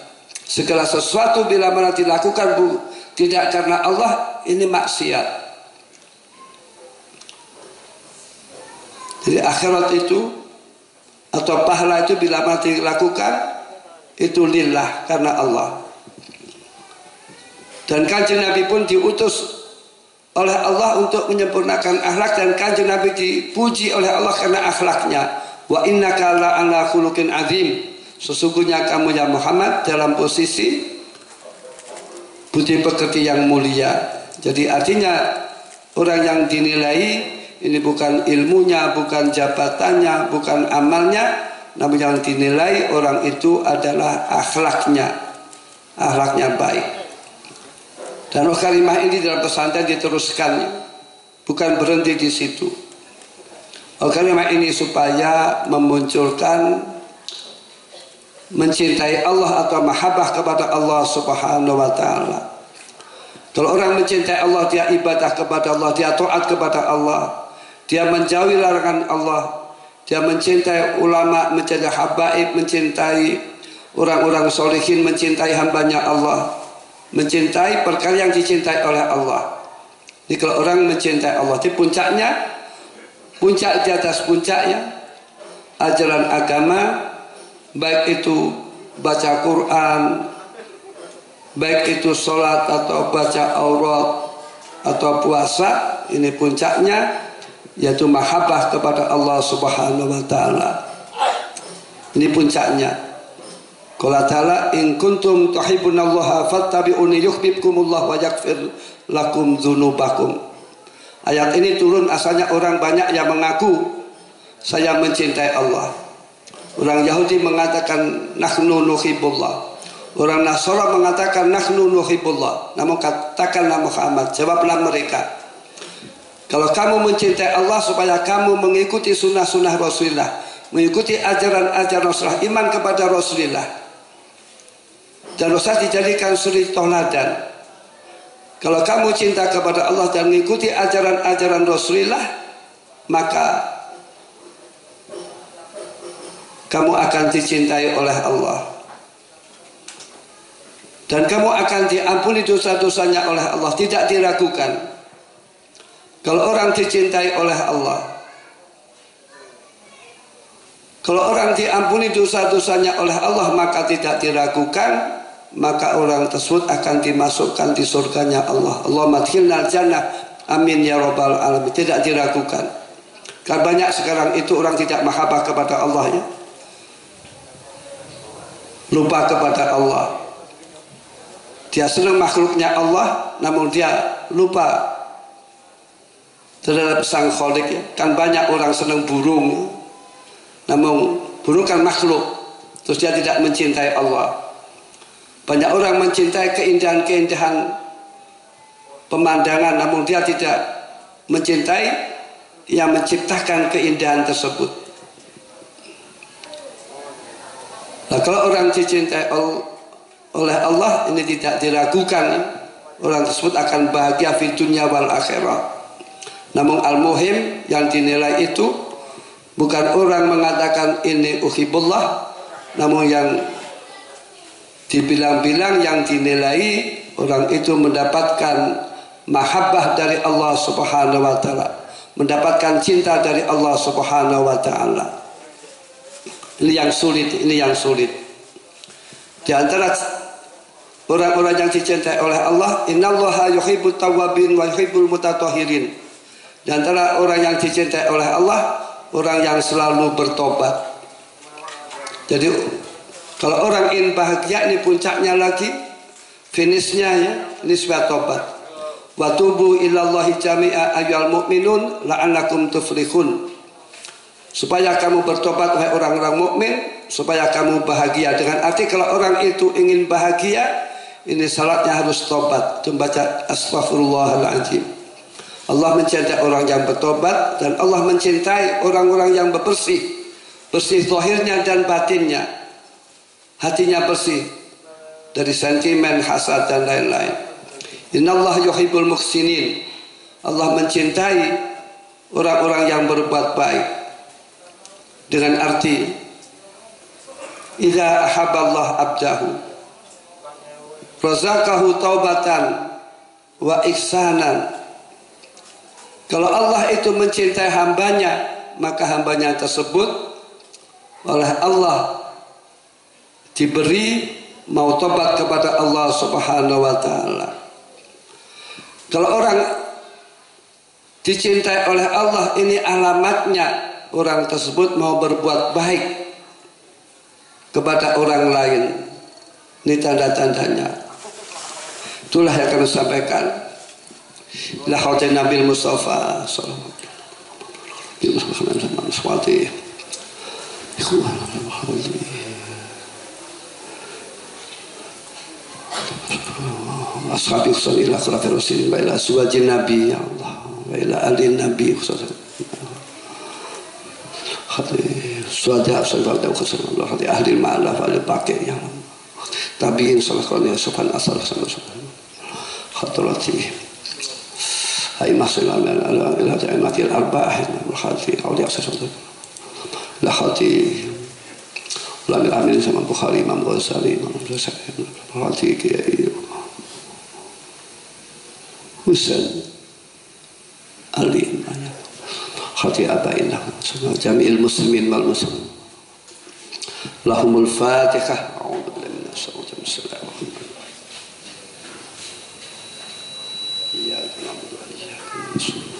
Segala sesuatu bila mana dilakukan tidak karena Allah, ini maksiat. Jadi akhirat itu atau pahala itu bila mana dilakukan itu lillah, karena Allah. Dan kanjeng Nabi pun diutus oleh Allah untuk menyempurnakan akhlak, dan kanjeng Nabi dipuji oleh Allah karena akhlaknya. Wa innaka la'ala khuluqin azim. Sesungguhnya kamu ya Muhammad dalam posisi budi pekerti yang mulia. Jadi artinya orang yang dinilai ini bukan ilmunya, bukan jabatannya, bukan amalnya, namun yang dinilai orang itu adalah akhlaknya. Akhlaknya baik. Dan kalimah ini dalam pesantren diteruskan, bukan berhenti di situ. Kalimat ini supaya memunculkan mencintai Allah atau mahabbah kepada Allah Subhanahu wa ta'ala. Kalau orang mencintai Allah, dia ibadah kepada Allah, dia taat kepada Allah, dia menjauhi larangan Allah, dia mencintai ulama, mencintai habaib, mencintai orang-orang solihin, mencintai hambanya Allah, mencintai perkara yang dicintai oleh Allah. Jadi kalau orang mencintai Allah, di puncaknya, puncak di atas puncaknya, ajaran agama, baik itu baca Quran, baik itu sholat atau baca aurat atau puasa, ini puncaknya yaitu mahabbah kepada Allah Subhanahu wa ta'ala. Ini puncaknya. Qala ta'ala in kuntum tuhibbunallaha fattabi'uni yuhibbukumullah wa yaghfir lakum dzunubakum. Ayat ini turun asalnya orang banyak yang mengaku saya mencintai Allah. Orang Yahudi mengatakan nahnu nuhibbullah. Orang Nasara mengatakan nahnu nuhibbullah. Namun katakanlah Muhammad, jawablah mereka, kalau kamu mencintai Allah supaya kamu mengikuti sunnah-sunnah Rasulullah, mengikuti ajaran-ajaran Rasulullah, iman kepada Rasulullah, dan Rasul dijadikan suri tauladan. Kalau kamu cinta kepada Allah dan mengikuti ajaran-ajaran Rasulullah, maka kamu akan dicintai oleh Allah. Dan kamu akan diampuni dosa-dosanya oleh Allah, tidak diragukan. Kalau orang dicintai oleh Allah, kalau orang diampuni dosa-dosanya oleh Allah, maka tidak diragukan, maka orang tersebut akan dimasukkan di surganya Allah. Allahumma adkhilnal jannah, amin ya rabbal alamin. Tidak diragukan. Karena banyak sekarang itu orang tidak mahabbah kepada Allah, ya, lupa kepada Allah. Dia senang makhluknya Allah, namun dia lupa terhadap sang Khalik, ya. Kan banyak orang senang burung, ya. Namun burung kan makhluk, terus dia tidak mencintai Allah. Banyak orang mencintai keindahan-keindahan pemandangan, namun dia tidak mencintai yang menciptakan keindahan tersebut. Nah, kalau orang dicintai oleh Allah, ini tidak diragukan, ya. Orang tersebut akan bahagia di dunia wal akhirah. Namun al-muhim yang dinilai itu bukan orang mengatakan ini uhibullah, namun yang dibilang-bilang yang dinilai orang itu mendapatkan mahabbah dari Allah Subhanahu wa ta'ala, mendapatkan cinta dari Allah Subhanahu wa ta'ala. Ini yang sulit, ini yang sulit. Di antara orang-orang yang dicintai oleh Allah, innallaha yuhibbut tawwabin wa yuhibbul mutatahhirin. Di antara orang yang dicintai oleh Allah, orang yang selalu bertobat. Jadi kalau orang ingin bahagia, ini puncaknya lagi, finishnya, ya, ini sebuah tobat. Wa tubu ilallahi jami'a ayyuhal mu'minun la'annakum tuflihun. Supaya kamu bertobat wahai orang-orang mukmin, supaya kamu bahagia. Dengan arti kalau orang itu ingin bahagia, ini salatnya harus tobat. Membaca astaghfirullahaladzim. Allah mencintai orang yang bertobat, dan Allah mencintai orang-orang yang bersih, bersih zahirnya dan batinnya, hatinya bersih dari sentimen, hasad dan lain-lain. Innallaha yuhibbul muhsinin. Allah mencintai orang-orang yang berbuat baik. Dengan arti idza ahabballah abdahu razaqahu taubatan wa ihsanan. Kalau Allah itu mencintai hambanya, maka hambanya tersebut oleh Allah diberi mau tobat kepada Allah Subhanahu wa ta'ala. Kalau orang dicintai oleh Allah, ini alamatnya orang tersebut mau berbuat baik kepada orang lain. Ini tanda-tandanya. Itulah yang kami sampaikan. La hawtin Nabil Mustafa sallallahu alaihi wasallam. Ashabi sallallahu alaihi wasallam wa ila suwajin nabi ya Allah wa ila alin nabi sallallahu Suada sallallahu alaihi wasallam ahli ma'alaf ahli pakai yang tabi'in sallallahu alaihi wasallam asal sama khatrati أئمة إلى أئمة الأربعة الخاتي أولياء سيدنا الخاتي ulama amin sama Bukhari, Imam Ghazali, Imam Ghazali, Al-Fatih, Kiai Husain Ali, khati abainah, jami'il muslimin wal muslimin. Lahumul Fatihah. A'udzu billahi minasy syaitonir rajim. Iyyaka na'budu wa iyyaka nasta'in.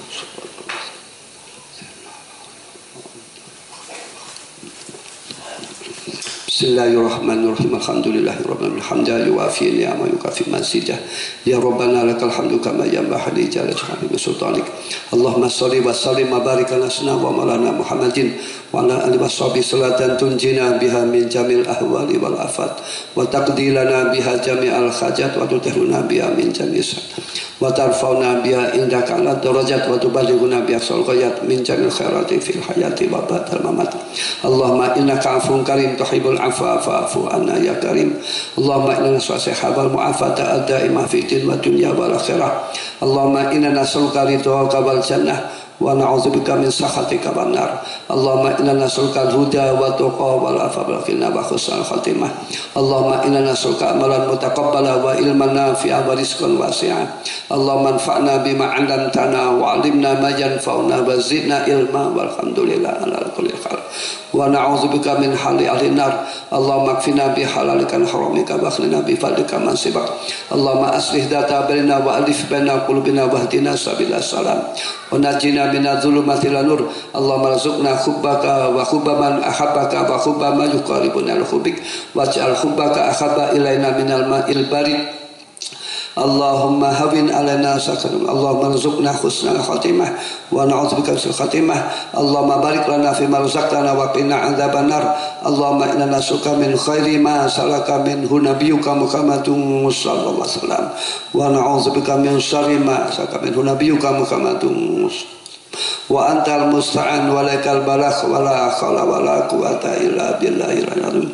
Bismillahirrahmanirrahim. Alhamdulillahirabbil alamin. Hamdan yuwafi ni'ama yukafi mazidah. Ya Rabbana lakal hamdu kama yanbaghi li jalali wa sultanik. Allahumma shalli wa sallim wa barik ala sayyidina wa maulana Muhammadin wa ala alihi washabihi salatan tunjina biha min jamil ahwali wal afat wa taqdi lana biha jami'al hajat wa tutahhiruna biha min jami'is sadat wa tarfa'una biha indaka ala darajat wa tuballighuna biha ghayat min jamil khairati fil hayati wa ba'dal mamat. Allahumma innaka 'afuwun karim tuhibbul 'afwa fa'fu anna ya karim. Allahumma inna nas'aluka al-mu'afata ad-da'imah fi din wa dunya wal akhirah. Allahumma inna nas'aluka ridhaka wal jannah wa na'udzubika min sakhatika wan nar. Allahumma inna nas'aluka al-huda wa tuqa wal afa wal ghina wa husnal khatimah. Allahumma inna nas'aluka amalan mutaqabbala wa ilman nafi'a wa rizqan wasi'a. Allahumma anfa'na bima 'allamtana wa 'allimna ma yanfa'una wa zidna ilma walhamdulillah ala kulli hal. Wa na'udzubika min hali ahli nar. Allahumma kfina bi halalika wa haramika wa akhlina bi fadlika man sibak. Allahumma aslih data bainana wa alif baina qulubina wa hdina sabilal salam. Wa najina minadh dhulumati ila nur. Allahumma rzuqna hubbaka wa hubba man ahabbaka wa hubba ma yuqarribuna ila hubbik waj'al hubbaka ahabba ilaina minal ma'il barid. Allahumma hawin alaina sakarum. Allahumma rzuqna husnal khatimah wa na'udzubika min khatimah. Allahumma barik lana fima razaqtana wa qina adzaban nar. Allahumma inna nas'aluka min khairi ma salaka minhu nabiyyuka Muhammadun sallallahu alaihi wasallam wa na'udzubika min syarri ma salaka minhu nabiyyuka Muhammadun wa antal musta'an wa lakal balagh wa la haula wa la quwwata illa billahil azim.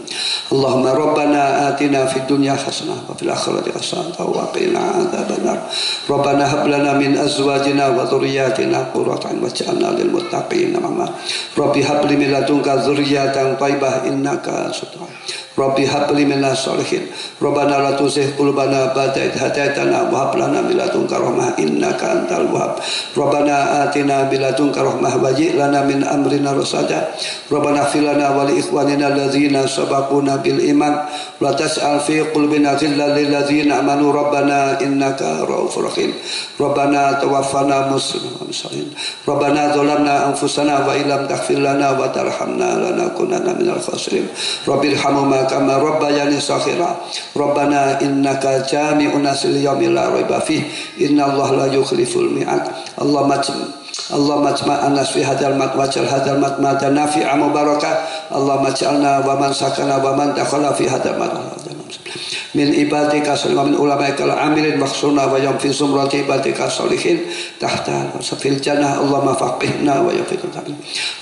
Allahumma rabbana atina fid dunya hasanah wa fil akhirati hasanah wa qina adzabannar. Rabbana hab lana min azwajina wa dhurriyyatina qurrata a'yun waj'alna lil muttaqina imama. Rabbi hab li min ladunka dzurriyyatan thayyibah innaka sami'ud. Rabbi hab li minas sholihin. Rabbana la tuzigh qulubana ba'da idh hadaytana wa hab lana min ladunka rahmah innaka antal wahhab. Rabbana atina min ladunka rahmah wa hab lana min amrina rasada. Rabbana ighfir lana wa li ikhwanina allazina sabaquna bil iman wa la tas'al fi qulubina ghillan lil ladzina amanu rabbana innaka ra'ufur rahim. Rabbana tawaffana muslimin wa muslimin. Rabbana zalamna anfusana wa illam taghfir lana wa tarhamna lanakunanna minal khasirin. Rabbilhamhuma kama rabbayani shaghira. Rabbana innaka jami'un nas li yaumin la raiba fihi innallaha la yukhliful mi'ad. Allahumma ijma'na fi hadzal waj'al hadzal matan nafi'a mubarakah. Allahumma ij'alna wa man sakana wa man dakhala fi hadzal min ibadika salimin min ulama'ikal amilin makhsuna wa yam fi sumrati ibadika salihin tahta safil jannah. Allahumma faqihna wa yafiqna.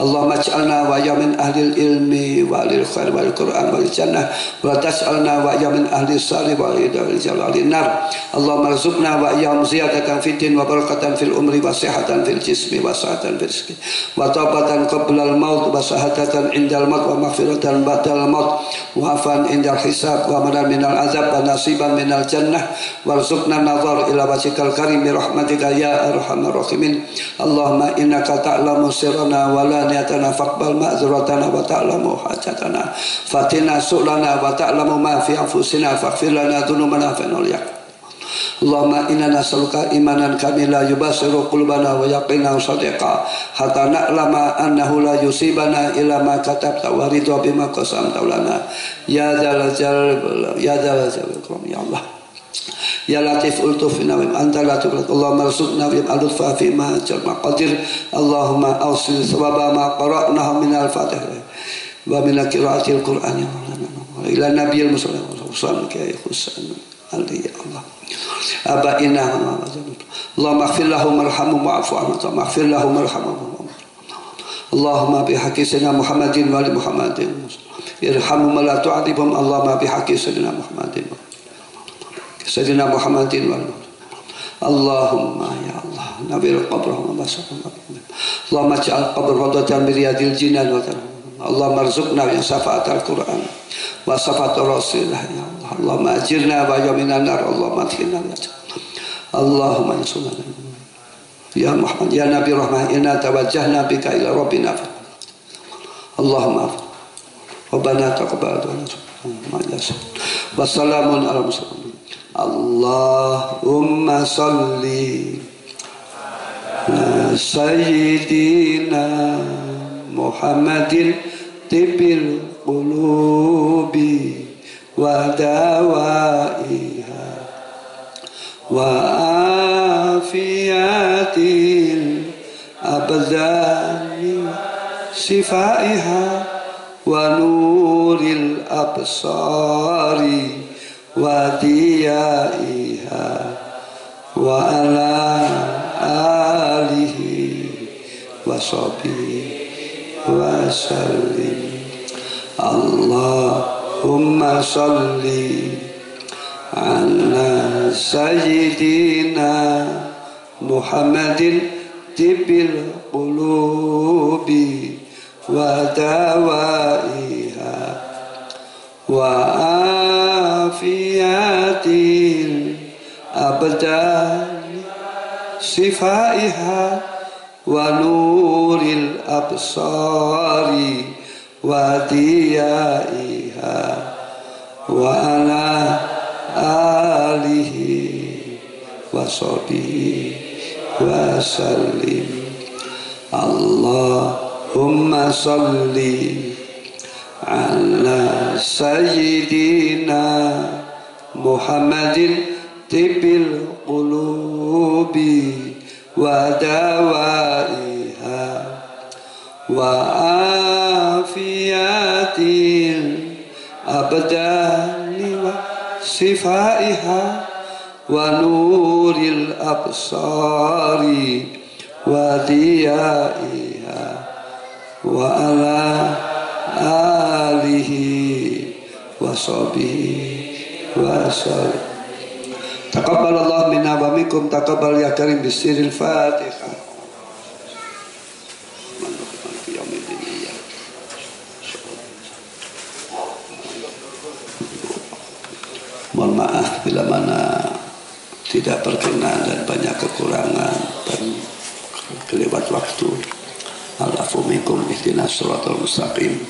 Allahumma ij'alna wa ya min ahli ilmi wa lil khair wal qur'an wal jannah wa tas'alna wa ya min ahli salih wa lidal jalalin nar. Allahumma rzuqna wa ya ziyadatan fid din wa barakatan fil umri wa sihhatan fil jismi wa sa'atan fil rizqi wa taubatan qabla al maut wa sahadatan indal maut wa maghfiratan ba'dal maut wa afan indal hisab wa madan minal azab wa nasiban minal jannah warzuqna nazar ila wajhikal karim bi rahmatika ya arhamar rahimin. Allahumma innaka ta'lamu sirrana wa la niyatana faqbal ma'zuratana wa ta'lamu hajatana fatina su'lana wa ta'lamu ma fi anfusina faghfir lana dhunubana fa innal yak. Allahumma inna nas'aluka imanan kamila yubasiru qulubana wa yaqina sadiqa hatta na'lama annahu la yusibana illa ma katabta wa ridha bima qasamta lana ya dzal jalal ya Allah ya latif ultufina wa anta latif. Allahumma rzuqna bi al-lutfa fi ma jarma qadir. Allahumma awsil thawaba ma qara'nahu min al-fatihah wa min qira'atil qur'an ila nabiyil musallama sallallahu alaihi wasallam ya Allah abaina Allahumma ighfir lahum warhamhum wa'fu anhum waghfir lahum warhamhum. Allahumma bihaqqi sayyidina Muhammadin wa ali Muhammadin irhamhum wa la tu'adzibhum. Allahumma bihaqqi sayyidina Muhammadin sayyidina Muhammadin wa ali Allahumma ya Allah nawwir qabrahum wa basahum. Allahumma ij'al qabr rawdatan min riyadil jinan wa Allahumma arzuqna bi syafaatil Qur'an wa syafaatir Rasulillah ya Allah. Allahumma ajirna wa minan nar. Allahumma adkhilna Allahumma salli ya Muhammad ya Nabi rahmah inna tawajjahna bika ila rabbina. Allahumma Rabbana taqabbal wa salamun ala mursalin. Allahumma salli ala sayyidina Muhammadin tibil qulubi wa dawaiha wa afiyatil abdani sifaiha wa nuril absari wa diyaiha wa ala alihi wa sahbihi wa sallim. Allahumma salli ala sayyidina Muhammadin tibil qulubi wa dawaiha wa afiyatil abdani sifaiha wa nuril absari wa diyaiha wa ala alihi wa sahbihi wa sallim. Allahumma salli ala sayyidina Muhammadin tibil qulubi wa dawaiha wa afiyatil abdani wa sifaiha wa nuril absari wa diyaiha wa ala alihi wa sahbihi wa sallam. Taqabbalallahu minna wa minkum taqabbal ya karim bisiril Fatihah. Mohon maaf bila mana tidak berkenan dan banyak kekurangan dan kelewat waktu. Alafu minkum ihdinas siratal mustaqim.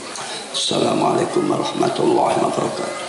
Assalamualaikum warahmatullahi wabarakatuh.